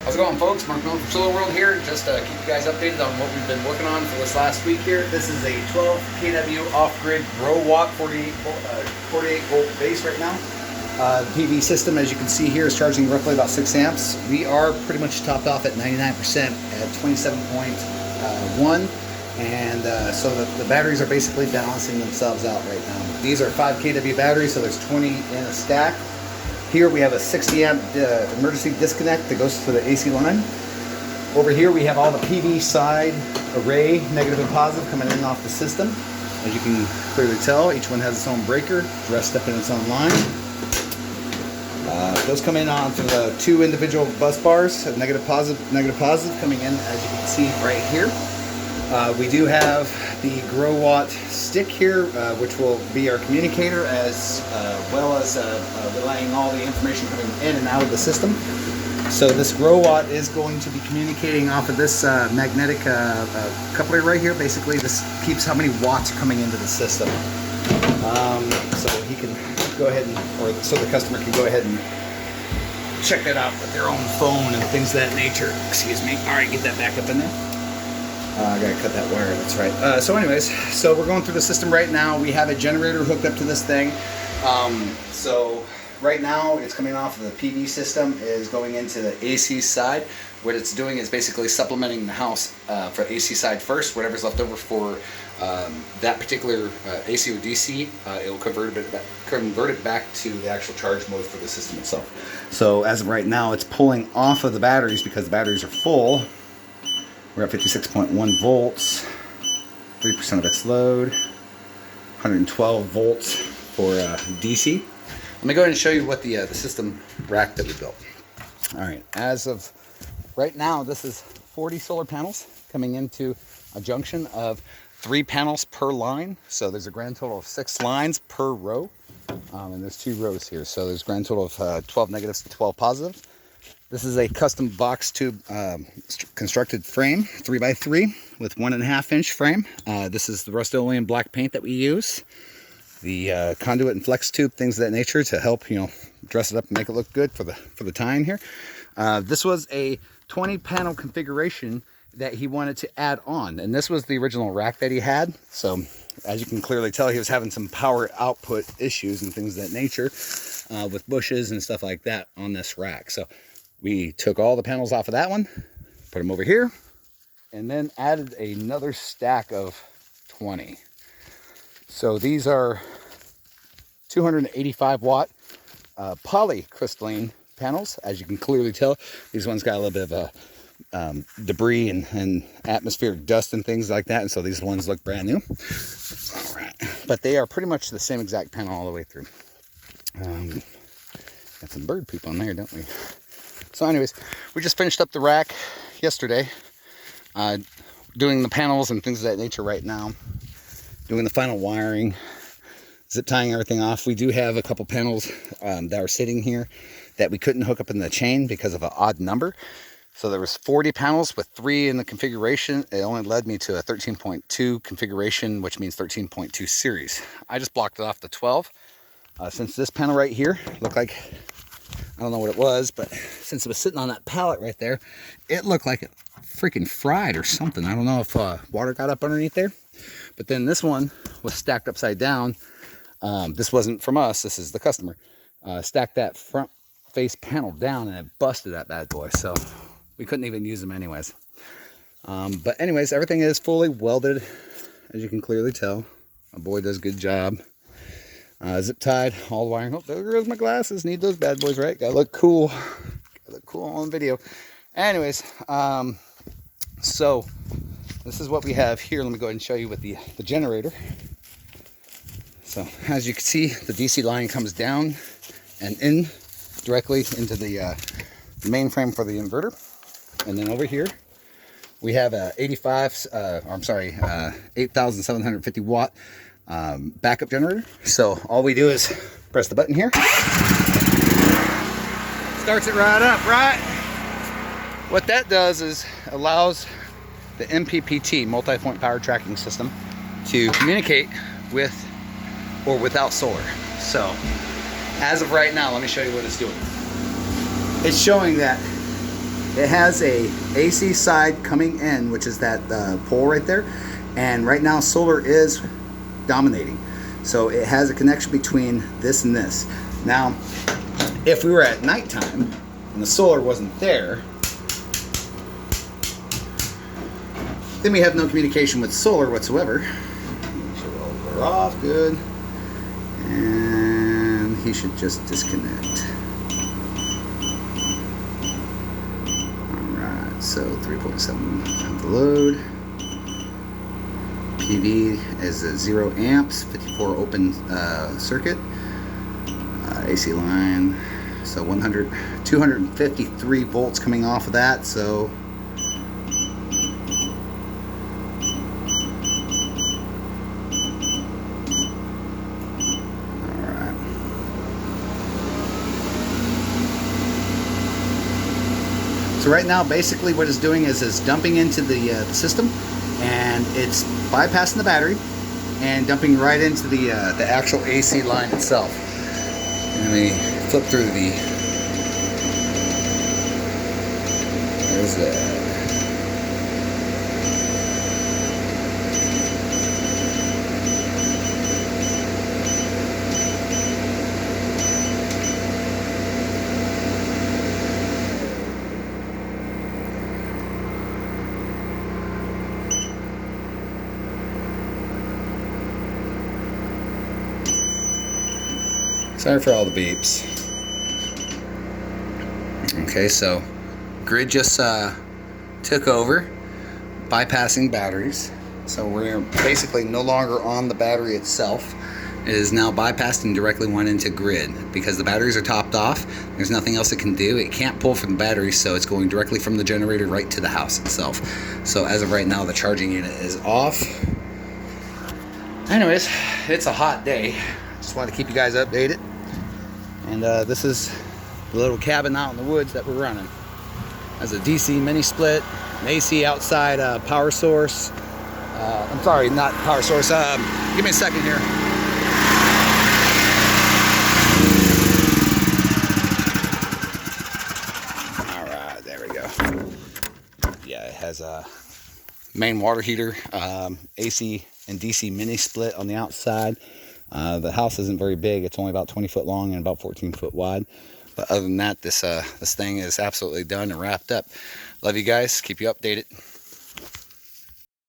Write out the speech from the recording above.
How's it going, folks? Mark Miller from Solar World here. Just to keep you guys updated on what we've been working on for this last week here. This is a 12 kW off-grid Growwatt 48 volt base right now. The PV system, as you can see here, is charging roughly about 6 amps. We are pretty much topped off at 99% at 27.1. And so the batteries are basically balancing themselves out right now. These are 5 kW batteries, so there's 20 in a stack. Here we have a 60 amp emergency disconnect that goes to the AC line. Over here we have all the PV side array, negative and positive, coming in and off the system. As you can clearly tell, each one has its own breaker, dressed up in its own line. Those come in onto the 2 individual bus bars, negative positive coming in, as you can see right here. We do have the Growwatt stick here, which will be our communicator, as well as relaying all the information coming in and out of the system. So this Growwatt is going to be communicating off of this magnetic coupler right here. Basically, this keeps how many watts are coming into the system. So he can go ahead and, or so the customer can go ahead and check that out with their own phone and things of that nature. Excuse me. All right, get that back up in there. I gotta cut that wire, that's right. So anyways, so we're going through the system right now. We have a generator hooked up to this thing. So right now it's coming off of the PV system, is going into the AC side. What it's doing is basically supplementing the house for AC side first. Whatever's left over for that particular AC or DC, it will convert it back to the actual charge mode for the system itself. So as of right now, it's pulling off of the batteries because the batteries are full. We're at 56.1 volts, 3% of its load, 112 volts for DC. Let me go ahead and show you what the system rack that we built. All right, as of right now, this is 40 solar panels coming into a junction of 3 panels per line. So there's a grand total of 6 lines per row, and there's 2 rows here. So there's a grand total of 12 negatives to 12 positives. This is a custom box tube constructed frame, 3x3 with 1.5 inch frame. This is the Rust-Oleum black paint that we use. The conduit and flex tube, things of that nature, to help, you know, dress it up and make it look good for the tie-in here. This was a 20 panel configuration that he wanted to add on, and this was the original rack that he had. So as you can clearly tell, he was having some power output issues and things of that nature with bushes and stuff like that on this rack. So we took all the panels off of that one, put them over here, and then added another stack of 20. So these are 285 watt polycrystalline panels. As you can clearly tell, these ones got a little bit of debris and atmospheric dust and things like that, and so these ones look brand new. All right, but they are pretty much the same exact panel all the way through. Got some bird poop on there, don't we? So anyways, we just finished up the rack yesterday, doing the panels and things of that nature right now, doing the final wiring, zip tying everything off. We do have a couple panels that are sitting here that we couldn't hook up in the chain because of an odd number. So there was 40 panels with 3 in the configuration. It only led me to a 13.2 configuration, which means 13.2 series. I just blocked it off the 12. Since this panel right here looked like, I don't know what it was, but since it was sitting on that pallet right there, it looked like it freaking fried or something. I don't know if water got up underneath there. But then this one was stacked upside down. This wasn't from us, this is the customer. Stacked that front face panel down and it busted that bad boy. So we couldn't even use them anyways. But anyways, everything is fully welded, as you can clearly tell. My boy does a good job. Zip tied all the wiring. Oh, there goes my glasses. Need those bad boys, right? Gotta look cool. Gotta look cool on video. Anyways, so this is what we have here. Let me go ahead and show you with the generator. So as you can see, the DC line comes down and in directly into the mainframe for the inverter. And then over here, we have a 8,750 watt backup generator. So all we do is press the button here, starts it right up, right? What that does is allows the MPPT, multi-point power tracking system, to communicate with or without solar. So as of right now, let me show you what it's doing. It's showing that it has a AC side coming in, which is that pole right there. And right now solar is dominating. So it has a connection between this and this. Now, if we were at nighttime and the solar wasn't there, then we have no communication with solar whatsoever. So we're off, good. And he should just disconnect. Alright, so 3.7 of the load. PV is 0 amps, 54 open circuit. AC line, so 253 volts coming off of that, so alright. So right now basically what it's doing is dumping into the system, and it's bypassing the battery and dumping right into the actual AC line itself. Let me flip through the. There's that. Sorry for all the beeps. Okay, so grid just took over, bypassing batteries. So we're basically no longer on the battery itself. It is now bypassed and directly went into grid because the batteries are topped off. There's nothing else it can do. It can't pull from the battery, so it's going directly from the generator right to the house itself. So as of right now, the charging unit is off. Anyways, it's a hot day. Just wanted to keep you guys updated. And this is the little cabin out in the woods that we're running. Has a DC mini split, an AC outside power source. I'm sorry, not power source. Give me a second here. All right, there we go. Yeah, it has a main water heater, AC and DC mini split on the outside. The house isn't very big. It's only about 20 foot long and about 14 foot wide. But other than that, this thing is absolutely done and wrapped up. Love you guys. Keep you updated.